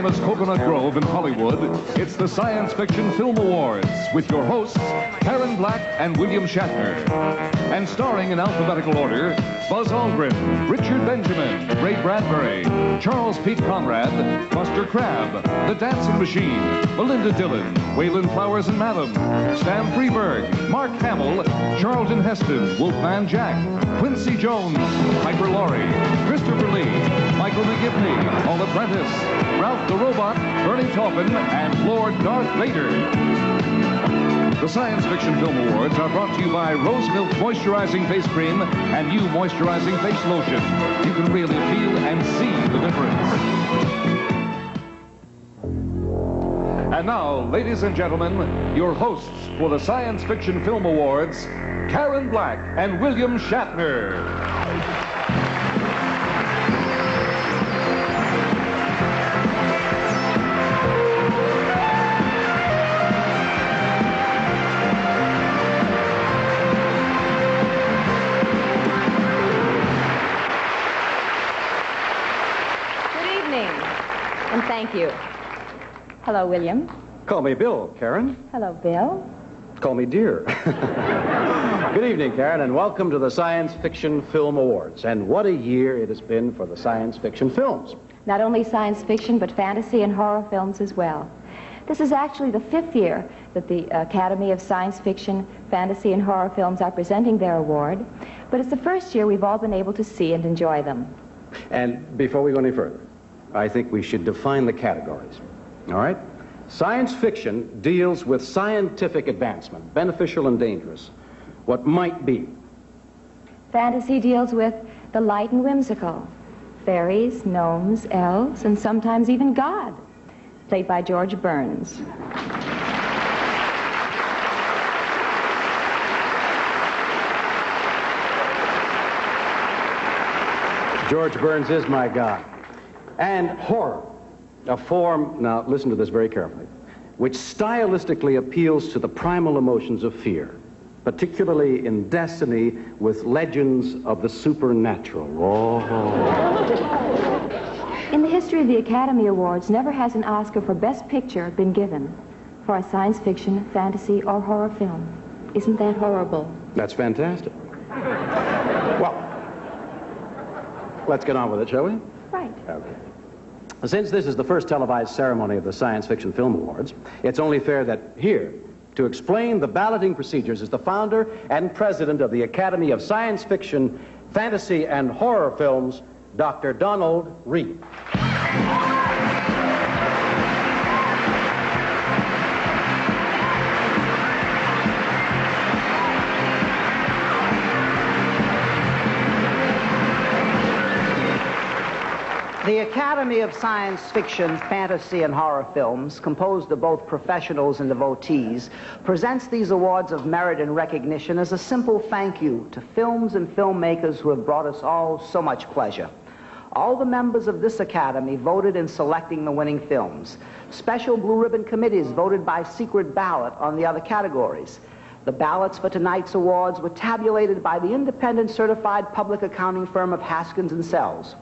famous Coconut Grove in Hollywood, it's the Science Fiction Film Awards with your hosts, Karen Black and William Shatner. And starring in alphabetical order, Buzz Aldrin, Richard Benjamin, Ray Bradbury, Charles Pete Conrad, Buster Crabbe, The Dancing Machine, Melinda Dillon, Waylon Flowers and Madam, Stan Freberg, Mark Hamill, Charlton Heston, Wolfman Jack, Quincy Jones, Piper Laurie, Christopher Lee, Michael McGivney, Paul Apprentice, Ralph the Robot, Bernie Taupin, and Lord Darth Vader. The Science Fiction Film Awards are brought to you by Rose Milk Moisturizing Face Cream and New Moisturizing Face Lotion. You can really feel and see the difference. And now, ladies and gentlemen, your hosts for the Science Fiction Film Awards, Karen Black and William Shatner. And thank you. Hello, William. Call me Bill, Karen. Hello, Bill. Call me dear. Good evening, Karen, and welcome to the Science Fiction Film Awards. And what a year it has been for the science fiction films. Not only science fiction, but fantasy and horror films as well. This is actually the 5th year that the Academy of Science Fiction, Fantasy, and Horror Films are presenting their award. But it's the first year we've all been able to see and enjoy them. And before we go any further, I think we should define the categories. All right? Science fiction deals with scientific advancement, beneficial and dangerous, what might be. Fantasy deals with the light and whimsical, fairies, gnomes, elves, and sometimes even God, played by George Burns. George Burns is my God. And horror, a form, now listen to this very carefully, which stylistically appeals to the primal emotions of fear, particularly in Destiny with legends of the supernatural. Oh. In the history of the Academy Awards, never has an Oscar for Best Picture been given for a science fiction, fantasy, or horror film. Isn't that horrible? That's fantastic. Well, let's get on with it, shall we? Right. Okay. Since this is the first televised ceremony of the Science Fiction Film Awards, it's only fair that here, to explain the balloting procedures, is the founder and president of the Academy of Science Fiction, Fantasy, and Horror Films, Dr. Donald Reed. The Academy of Science Fiction, Fantasy, and Horror Films, composed of both professionals and devotees, presents these awards of merit and recognition as a simple thank you to films and filmmakers who have brought us all so much pleasure. All the members of this Academy voted in selecting the winning films. Special blue ribbon committees voted by secret ballot on the other categories. The ballots for tonight's awards were tabulated by the independent certified public accounting firm of Haskins & Sells.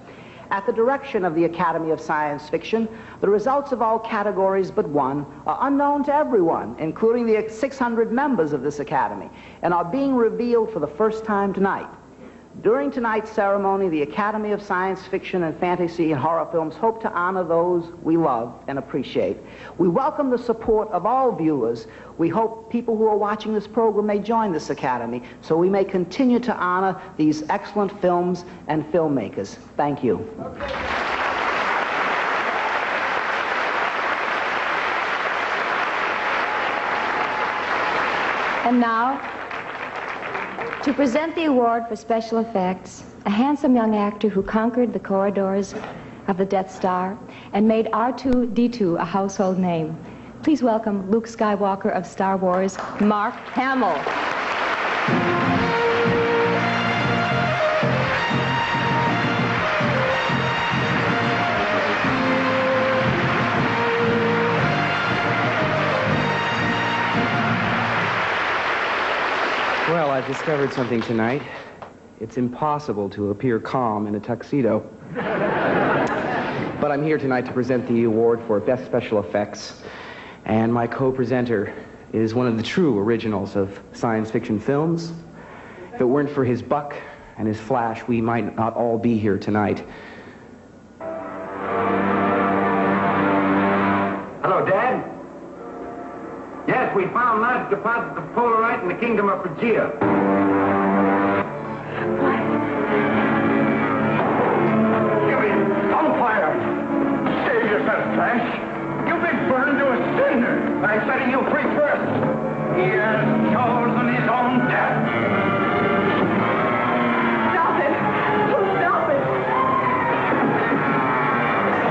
At the direction of the Academy of Science Fiction, the results of all categories but one are unknown to everyone, including the 600 members of this Academy, and are being revealed for the first time tonight. During tonight's ceremony, the Academy of Science Fiction and Fantasy and Horror Films hope to honor those we love and appreciate. We welcome the support of all viewers. We hope people who are watching this program may join this Academy so we may continue to honor these excellent films and filmmakers. Thank you. And now, to present the award for special effects, a handsome young actor who conquered the corridors of the Death Star and made R2-D2 a household name. Please welcome Luke Skywalker of Star Wars, Mark Hamill. Well, I've discovered something tonight. It's impossible to appear calm in a tuxedo. But I'm here tonight to present the award for Best Special Effects, and my co-presenter is one of the true originals of science fiction films. If it weren't for his buck and his flash, we might not all be here tonight. Hello, Dad? Yes, we found large deposits of Polaroid in the kingdom of Phrygia. What? Give me don't fire! Save yourself, Flash. You've been burned to a cinder by setting you free first. He has chosen his own death. Stop it! Stop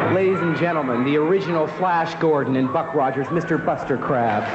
it! Ladies and gentlemen, the original Flash Gordon and Buck Rogers, Mr. Buster Crabbe.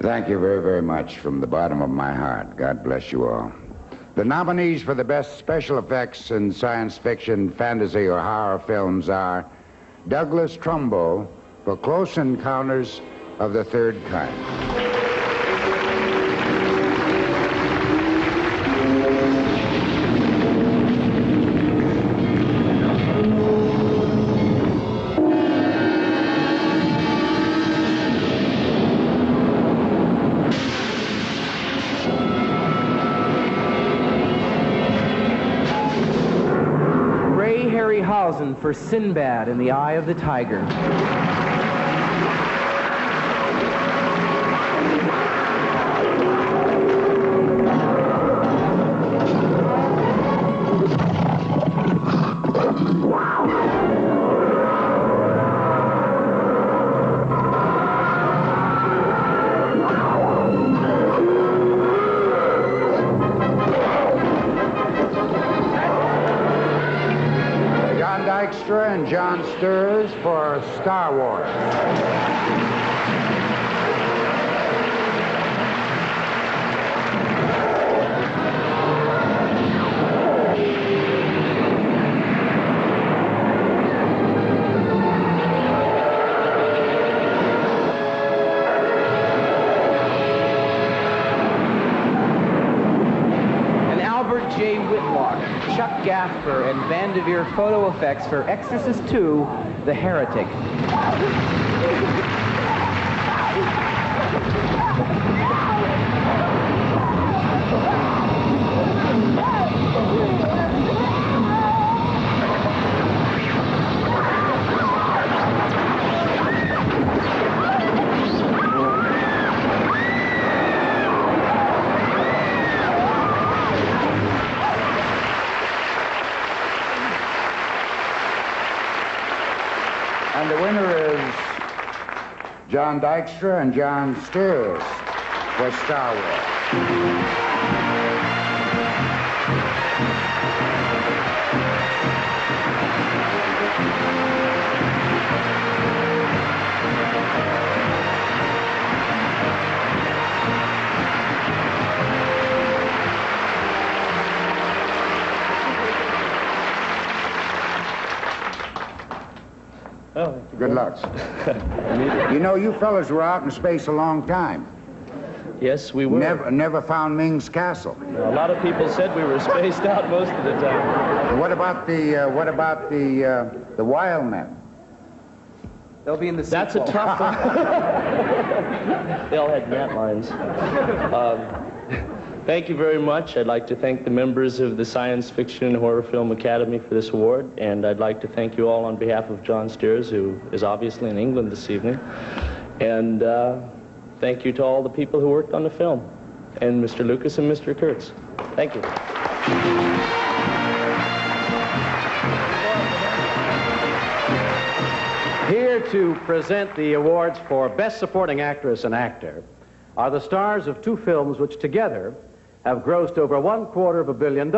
Thank you very, very much from the bottom of my heart. God bless you all. The nominees for the Best Special Effects in Science Fiction, Fantasy, or Horror Films are Douglas Trumbo for Close Encounters of the Third Kind. For Sinbad in The Eye of the Tiger. And John Sturz for Star Wars. And Albert J. Whitlock, Chuck Gaffner, and Vanderveer photo effects for Exorcist II, The Heretic. And the winner is John Dykstra and John Sturz for Star Wars. Oh, good luck. You know, you fellas were out in space a long time. Yes, we were. Never found Ming's castle. A lot of people said we were spaced out most of the time. What about the wild men? They'll be in the That's a sequel. tough one. They all had gnat lines. Thank you very much. I'd like to thank the members of the Science Fiction and Horror Film Academy for this award, and I'd like to thank you all on behalf of John Steers, who is obviously in England this evening. And thank you to all the people who worked on the film, and Mr. Lucas and Mr. Kurtz. Thank you. Here to present the awards for Best Supporting Actress and Actor are the stars of two films which together have grossed over $250 million.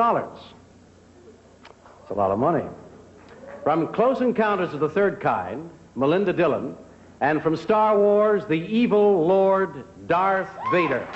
It's a lot of money. From Close Encounters of the Third Kind, Melinda Dillon, and from Star Wars, the evil Lord Darth Vader.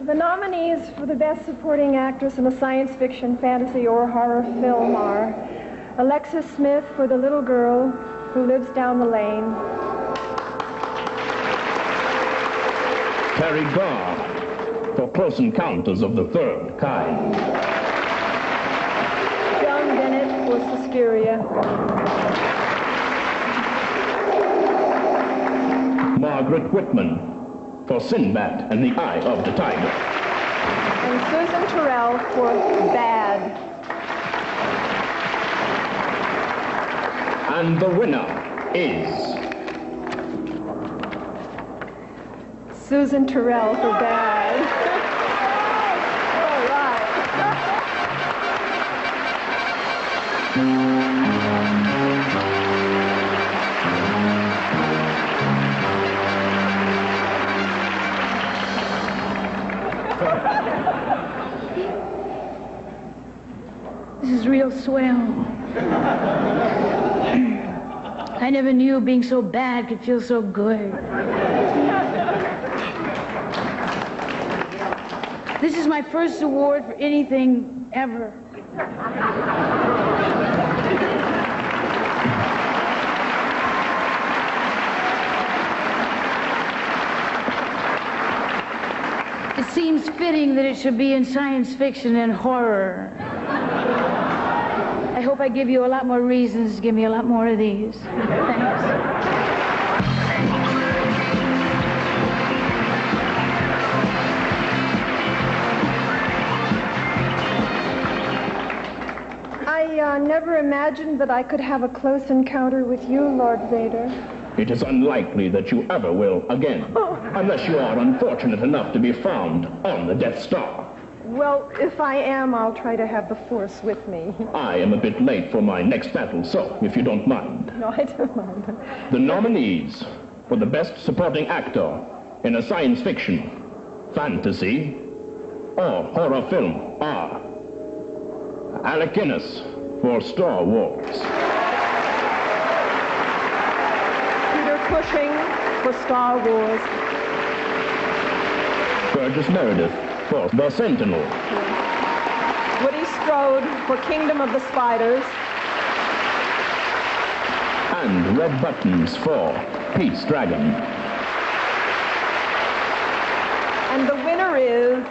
The nominees for the Best Supporting Actress in a Science Fiction, Fantasy, or Horror Film are Alexis Smith for The Little Girl Who Lives Down the Lane, Terry Garr for Close Encounters of the Third Kind, John Bennett for Suspiria, Margaret Whitman for Sinbad and the Eye of the Tiger, and Susan Terrell for Bad. and the winner is Susan Terrell for Bad. All This is real swell. I never knew being so bad could feel so good. This is my first award for anything ever. It seems fitting that it should be in science fiction and horror. I hope I give you a lot more reasons to give me a lot more of these. Thanks. I never imagined that I could have a close encounter with you, Lord Vader. It is unlikely that you ever will again, unless you are unfortunate enough to be found on the Death Star. Well, if I am, I'll try to have the Force with me. I am a bit late for my next battle, so if you don't mind. No, I don't mind. The nominees for the Best Supporting Actor in a Science Fiction, Fantasy, or Horror Film are Alec Guinness for Star Wars, Peter Cushing for Star Wars, Burgess Meredith for The Sentinel, Woody Strode for Kingdom of the Spiders, and Red Buttons for Peace Dragon. and the winner is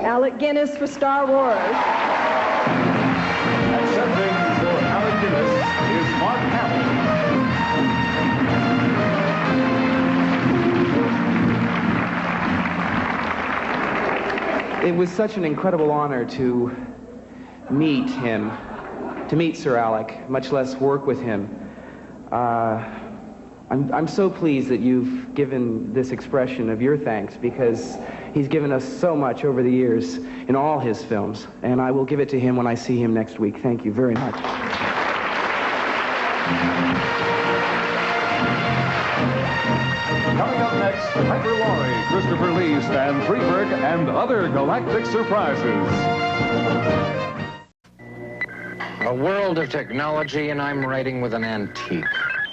Alec Guinness for Star Wars. Accepting for Alec Guinness is Mark Hamill. It was such an incredible honor to meet him, to meet Sir Alec, much less work with him. I'm so pleased that you've given this expression of your thanks, because he's given us so much over the years in all his films, and I will give it to him when I see him next week. Thank you very much. Coming up next, Piper Laurie, Christopher Lee, Stan Freeberg, and other galactic surprises. A world of technology, and I'm writing with an antique.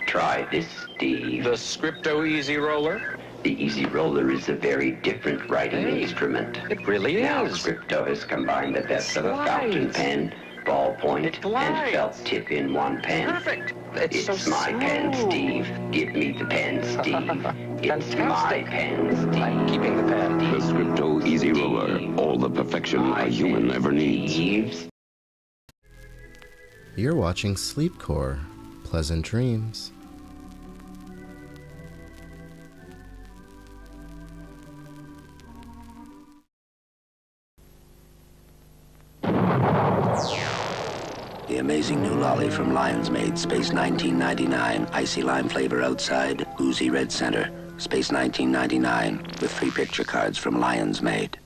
Try this, Steve. The Scripto Easy Roller? The Easy Roller is a very different writing instrument. It really Now, is. Scripto has combined the best of a fountain pen, ballpoint, and felt tip in one pen. Perfect. It's so my smooth. pen, Steve. Give me the pen, Steve. It's my Fantastic. pen, Steve. I'm keeping the pen. The Scripto Easy Roller. All the perfection a human ever needs. Steve's. You're watching Sleepcore. Pleasant dreams. The amazing new lolly from Lion's Made, Space 1999, icy lime flavor outside, oozy red center. Space 1999 with free picture cards from Lions Made.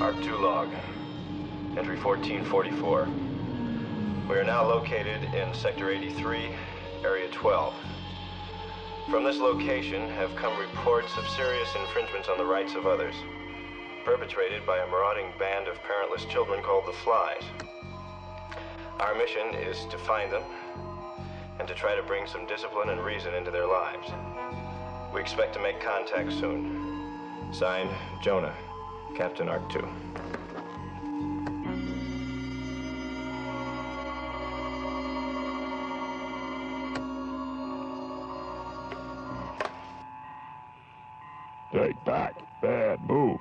Arc 2 log, entry 1444. We are now located in Sector 83, Area 12. From this location have come reports of serious infringements on the rights of others, perpetrated by a marauding band of parentless children called the Flies. Our mission is to find them and to try to bring some discipline and reason into their lives. We expect to make contact soon. Signed, Jonah, Captain Arc 2. Take back. Bad move.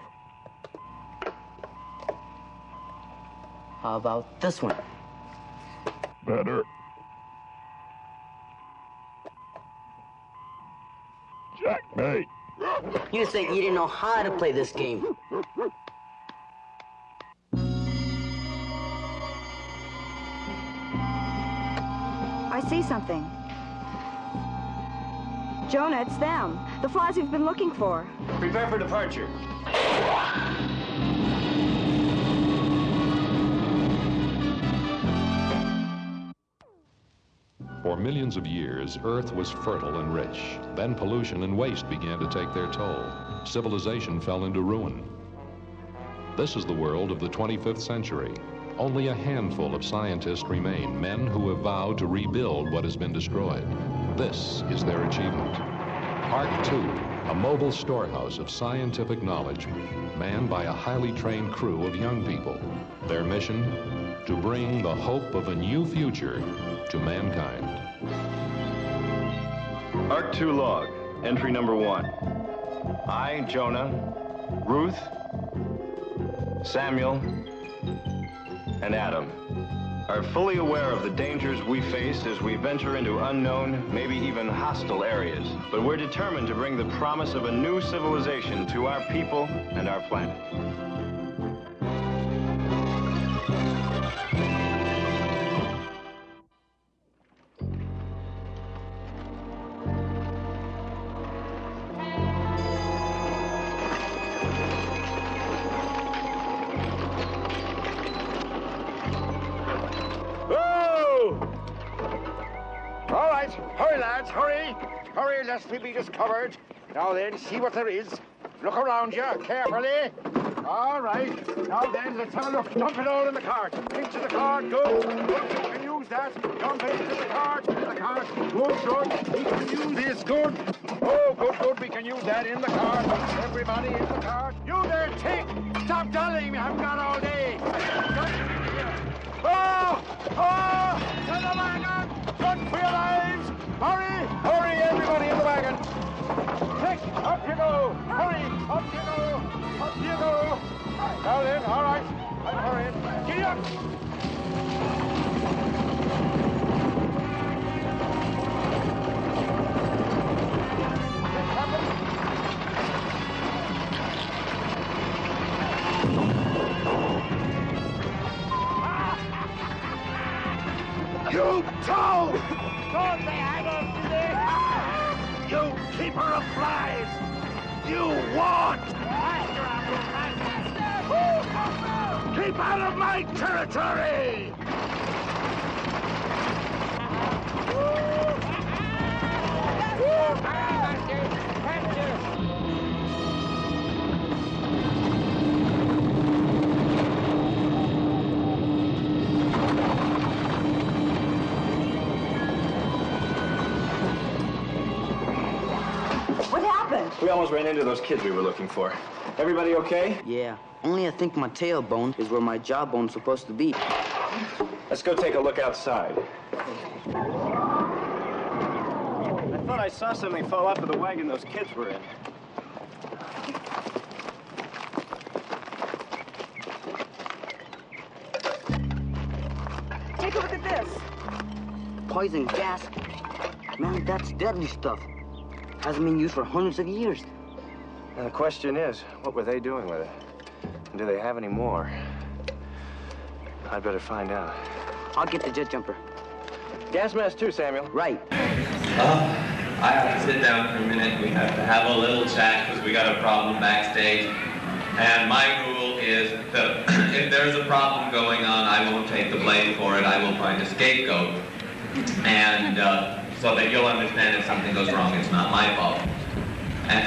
How about this one? Better. Checkmate. You think you didn't know how to play this game. I see something. Jonah, it's them. The Flies we've been looking for. Prepare for departure. For millions of years, Earth was fertile and rich. Then pollution and waste began to take their toll. Civilization fell into ruin. This is the world of the 25th century. Only a handful of scientists remain, men who have vowed to rebuild what has been destroyed. This is their achievement. Arc 2, a mobile storehouse of scientific knowledge, manned by a highly trained crew of young people. Their mission, to bring the hope of a new future to mankind. Arc 2 log, entry number 1. I, Jonah, Ruth, Samuel, and Adam are fully aware of the dangers we face as we venture into unknown, maybe even hostile areas. But we're determined to bring the promise of a new civilization to our people and our planet. Hurry, lads, hurry! Hurry, lest we be discovered. Now then, see what there is. Look around you, carefully. All right. Now then, let's have a look. Dump it all in the cart. Into the cart, good. Good, we can use that. Dump it into the cart. In the cart. Good, good. We can use this, good. Oh, good, good. We can use that in the cart. Everybody in the cart. You there, Tick. Stop dulling. We haven't got all day. Oh! Oh! To the wagon! Run for your lives! Hurry! Hurry, everybody in the wagon! Tick, up you go! Hurry! Up you go! Up you go! Now then, all right. I'm hurrying. Giddy up! You toad! Don't they hang on to there? You keeper of flies! You want! Keep out of my territory! We almost ran into those kids we were looking for. Everybody okay? Yeah, only I think my tailbone is where my jawbone's supposed to be. Let's go take a look outside. I thought I saw something fall off of the wagon those kids were in. Take a look at this. Poison gas. Man, that's deadly stuff. Hasn't been used for hundreds of years. And the question is, what were they doing with it? And do they have any more? I'd better find out. I'll get the jet jumper. Gas mask too, Samuel. Right. I have to sit down for a minute. We have to have a little chat because we got a problem backstage. And my rule is that if there's a problem going on, I won't take the blame for it. I will find a scapegoat. And so that you'll understand if something goes wrong, it's not my fault. And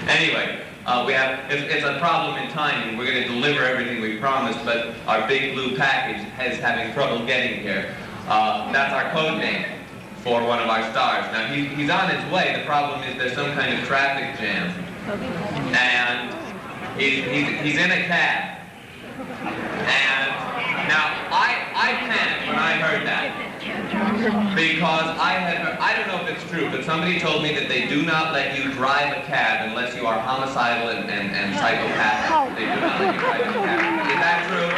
anyway, it's a problem in timing. We're going to deliver everything we promised, but our big blue package is having trouble getting here. That's our code name for one of our stars. Now, he's on his way. The problem is there's some kind of traffic jam. And he's in a cab. And now, I panicked when I heard that. Because I don't know if it's true, but somebody told me that they do not let you drive a cab unless you are homicidal and psychopathic. They do not let you drive a cab. Is that true?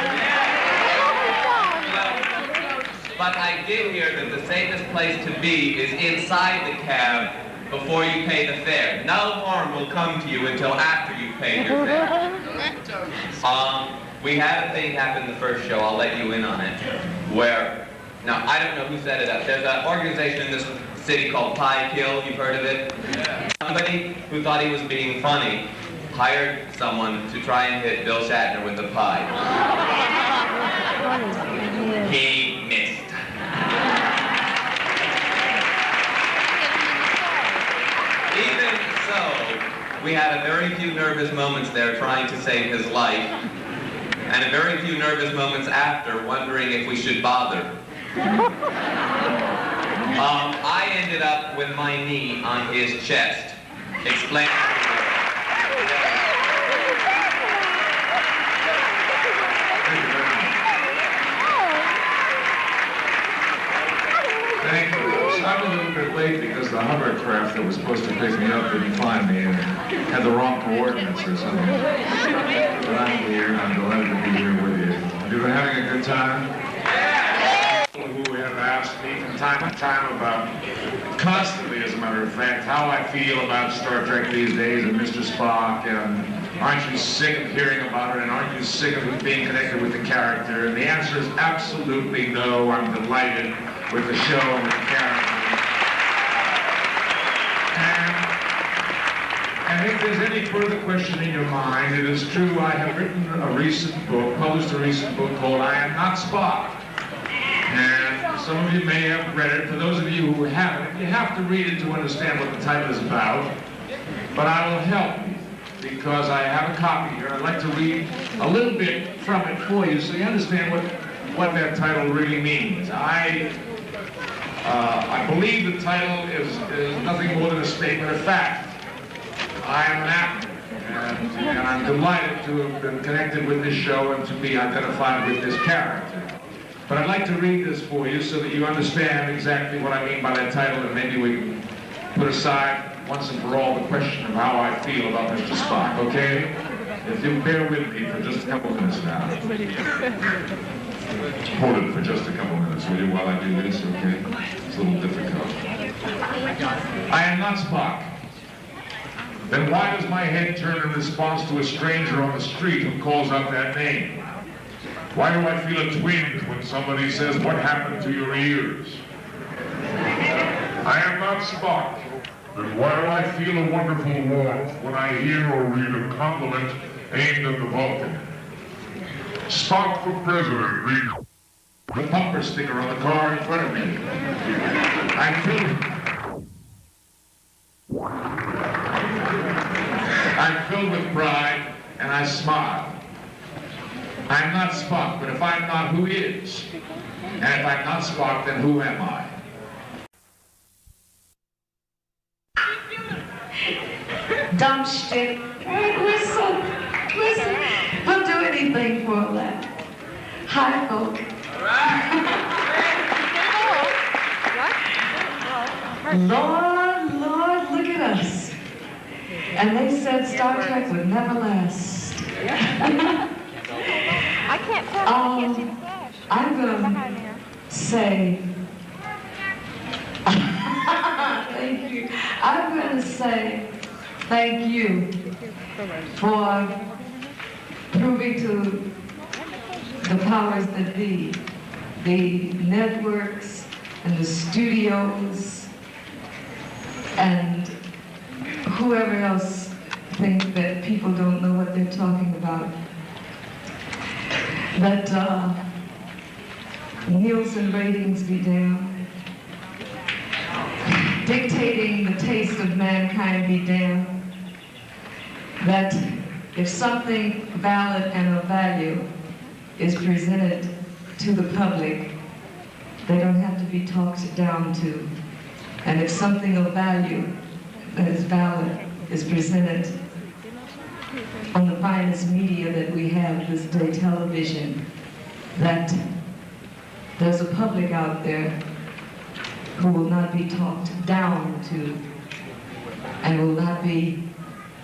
But I did hear that the safest place to be is inside the cab before you pay the fare. No harm will come to you until after you've paid your fare. We had a thing happen the first show, I'll let you in on it, where, now I don't know who set it up. There's an organization in this city called Pie Kill, you've heard of it? Yeah. Somebody who thought he was being funny hired someone to try and hit Bill Shatner with the pie. He missed. Even so, we had a very few nervous moments there trying to save his life, and a very few nervous moments after wondering if we should bother. I ended up with my knee on his chest, explaining. Thank you. I'm a little bit late because the hovercraft that was supposed to pick me up didn't find me and had the wrong coordinates or something. But I'm here and I'm delighted to be here with you. You been having a good time? Who have asked me from time to time about, constantly as a matter of fact, how I feel about Star Trek these days and Mr. Spock, and aren't you sick of hearing about it, and aren't you sick of it being connected with the character? And the answer is absolutely no. I'm delighted with the show and with the character. And if there's any further question in your mind, it is true I have written a recent book, published a recent book called I Am Not Spock. And some of you may have read it. For those of you who haven't, you have to read it to understand what the title is about. But I will help you because I have a copy here. I'd like to read a little bit from it for you so you understand what that title really means. I believe the title is nothing more than a statement of fact. I am an actor, and I'm delighted to have been connected with this show and to be identified with this character. But I'd like to read this for you so that you understand exactly what I mean by that title, and maybe we can put aside once and for all the question of how I feel about Mr. Spock, okay? If you'll bear with me for just a couple minutes now. Hold it for just a couple minutes, will you, while I do this, okay? It's a little difficult. I am not Spock. Then why does my head turn in response to a stranger on the street who calls out that name? Why do I feel a twinge when somebody says, "What happened to your ears?" I am not Spock. Then why do I feel a wonderful warmth when I hear or read a compliment aimed at the Vulcan? Spock for president, read the bumper sticker on the car in front of me. I'm filled with pride, and I smile. I'm not Spock, but if I'm not, who is? And if I'm not Spock, then who am I? Dumb shit. Listen. I'll do anything for a laugh. Hi, folk. Lord, look at us. And they said Star Trek would never last. I can't tell. I can't see the flash. I'm going to say... I'm going to say thank you for proving to the powers that be, the networks and the studios and whoever else think that people don't know what they're talking about, that Nielsen ratings be damned, dictating the taste of mankind be damned, that if something valid and of value is presented to the public, they don't have to be talked down to. And if something of value that is valid is presented on the finest media that we have this day, television, that there's a public out there who will not be talked down to and will not be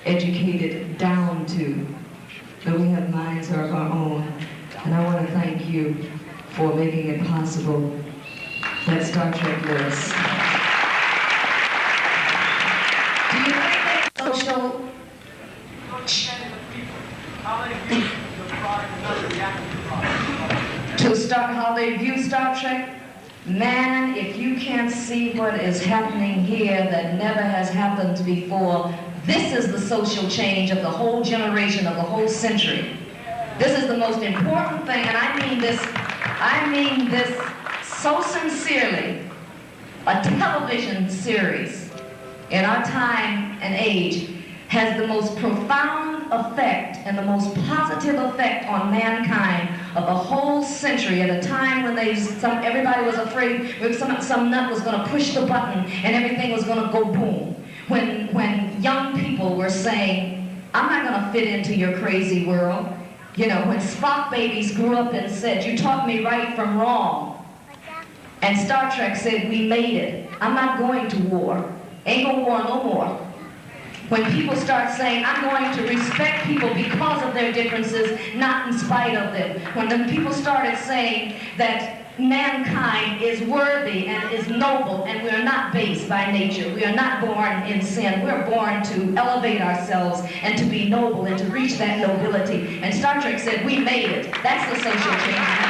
educated down to, that we have minds of our own. And I want to thank you for making it possible that Star Trek lives. Do you think that social to start how they view Star Trek? Man, if you can't see what is happening here that never has happened before, this is the social change of the whole generation, of the whole century. This is the most important thing, and I mean this so sincerely. A television series in our time and age has the most profound effect and the most positive effect on mankind of the whole century, at a time when everybody was afraid some nut was going to push the button and everything was going to go boom. When young people were saying, I'm not going to fit into your crazy world. You know, when Spock babies grew up and said, you taught me right from wrong. And Star Trek said, we made it. I'm not going to war. Ain't gonna war no more. When people start saying, I'm going to respect people because of their differences, not in spite of them. When the people started saying that mankind is worthy and is noble, and we are not base by nature. We are not born in sin. We're born to elevate ourselves and to be noble and to reach that nobility. And Star Trek said, we made it. That's the social change.